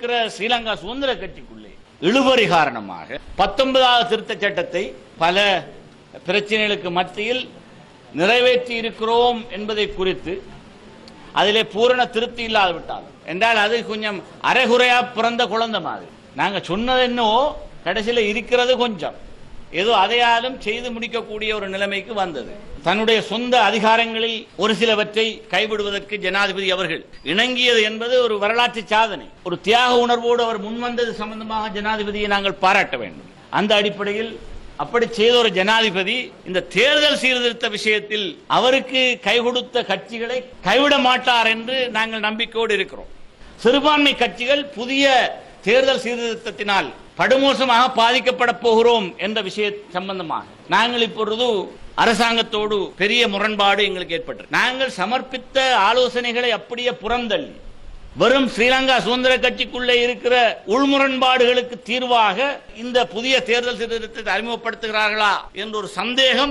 இருக்கிற ஸ்ரீலங்கா சுதந்திர கட்சிக்குள்ளே இழுபறி காரணமாக 19வது திருத்தச் சட்டத்தை பல பிரச்சனைகளுக்கு மத்தியில் நிறைவேற்றி இருக்கிறோம் என்பதை குறித்து அதிலே பூரண திருப்தி இல்லாது விட்டால் என்றால் அது கொஞ்சம் அரைகுறையா பிறந்த குழந்தை மாதிரி. நாங்க சொன்னது என்னவோ கடைசியில் இருக்கிறது கொஞ்சம் ஏதோ அதையாலும் செய்து முடிக்கக்கூடிய ஒரு நிலைமைக்கு வந்தது. தன்னுடைய சொந்த அதிகாரங்களில் ஒரு சிலவற்றை கைவிடுவதற்கு ஜனாதிபதி அவர்கள் இணங்கியது என்பது ஒரு வரலாற்று சாதனை. ஒரு தியாக உணர்வோடு அவர் முன்வந்தது சம்பந்தமாக ஜனாதிபதியை நாங்கள் பாராட்ட வேண்டும். அந்த அடிப்படையில் அப்படி செய்த ஒரு ஜனாதிபதி இந்த தேர்தல் சீர்திருத்த விஷயத்தில் அவருக்கு கை கொடுத்த கட்சிகளை கைவிட மாட்டார் என்று நாங்கள் நம்பிக்கையோடு இருக்கிறோம். சிறுபான்மை கட்சிகள் புதிய தேர்தல் சீர்திருத்தத்தினால் படுமோசமாக பாதிக்கப்பட போகிறோம் என்ற விஷய சம்பந்தமாக நாங்கள் இப்பொழுது அரசாங்கத்தோடு பெரிய முரண்பாடு எங்களுக்கு ஏற்பட்டது. நாங்கள் சமர்ப்பித்த ஆலோசனைகளை அப்படியே புறந்தள்ளி வெறும் ஸ்ரீலங்கா சுதந்திர கட்சிக்குள்ளே இருக்கிற உள்முரண்பாடுகளுக்கு தீர்வாக இந்த புதிய தேர்தல் சீர்திருத்தத்தை அறிமுகப்படுத்துகிறார்களா என்ற ஒரு சந்தேகம்